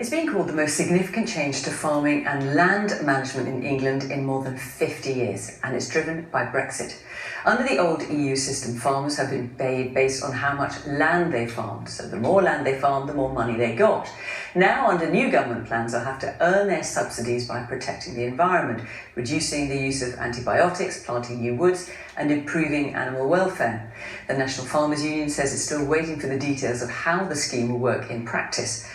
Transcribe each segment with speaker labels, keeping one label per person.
Speaker 1: It's been called the most significant change to farming and land management in England in more than 50 years, and it's driven by Brexit. Under the old EU system, farmers have been paid based on how much land they farmed. So the more land they farmed, the more money they got. Now, under new government plans, they'll have to earn their subsidies by protecting the environment, reducing the use of antibiotics, planting new woods, and improving animal welfare. The National Farmers Union says it's still waiting for the details of how the scheme will work in practice.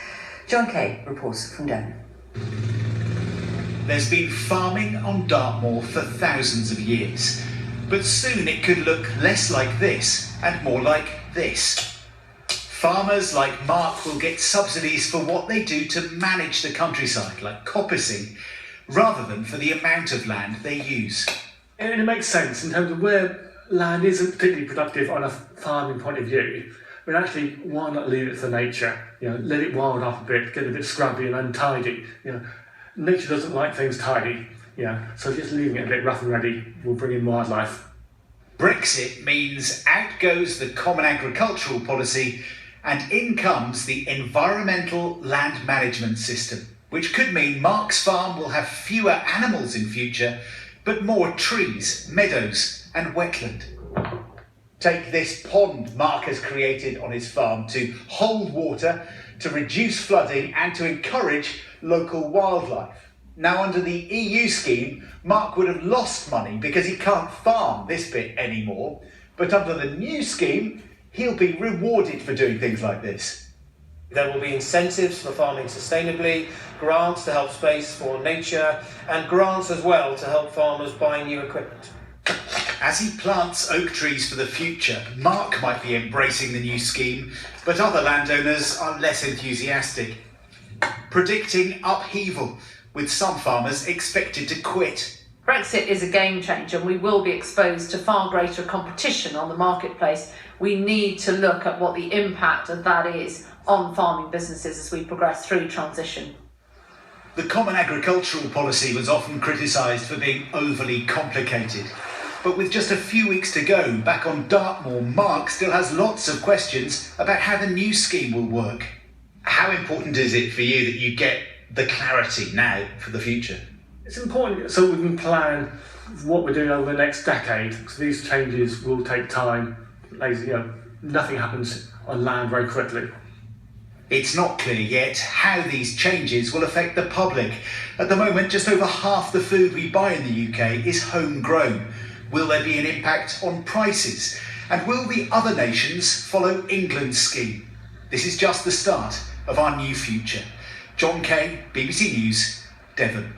Speaker 1: John Kay reports from Devon.
Speaker 2: There's been farming on Dartmoor for thousands of years, but soon it could look less like this and more like this. Farmers like Mark will get subsidies for what they do to manage the countryside, like coppicing, rather than for the amount of land they use.
Speaker 3: And it makes sense in terms of where land isn't particularly productive on a farming point of view. But actually, why not leave it for nature? Let it wild up a bit, get a bit scrubby and untidy. Nature doesn't like things tidy. So just leaving it a bit rough and ready will bring in wildlife.
Speaker 2: Brexit means out goes the Common Agricultural Policy and in comes the Environmental Land Management System, which could mean Mark's farm will have fewer animals in future, but more trees, meadows and wetland. Take this pond Mark has created on his farm to hold water, to reduce flooding and to encourage local wildlife. Now, under the EU scheme, Mark would have lost money because he can't farm this bit anymore. But under the new scheme, he'll be rewarded for doing things like this.
Speaker 4: There will be incentives for farming sustainably, grants to help space for nature, and grants as well to help farmers buy new equipment.
Speaker 2: As he plants oak trees for the future, Mark might be embracing the new scheme, but other landowners are less enthusiastic, predicting upheaval, with some farmers expected to quit.
Speaker 5: Brexit is a game changer and we will be exposed to far greater competition on the marketplace. We need to look at what the impact of that is on farming businesses as we progress through transition.
Speaker 2: The Common Agricultural Policy was often criticised for being overly complicated. But with just a few weeks to go back on Dartmoor, Mark still has lots of questions about how the new scheme will work. How important is it for you that you get the clarity now for the future?
Speaker 3: It's important so we can plan what we're doing over the next decade, because these changes will take time. Nothing happens on land very quickly.
Speaker 2: It's not clear yet how these changes will affect the public. At the moment, just over half the food we buy in the UK is homegrown. Will there be an impact on prices? And will the other nations follow England's scheme? This is just the start of our new future. John Kay, BBC News, Devon.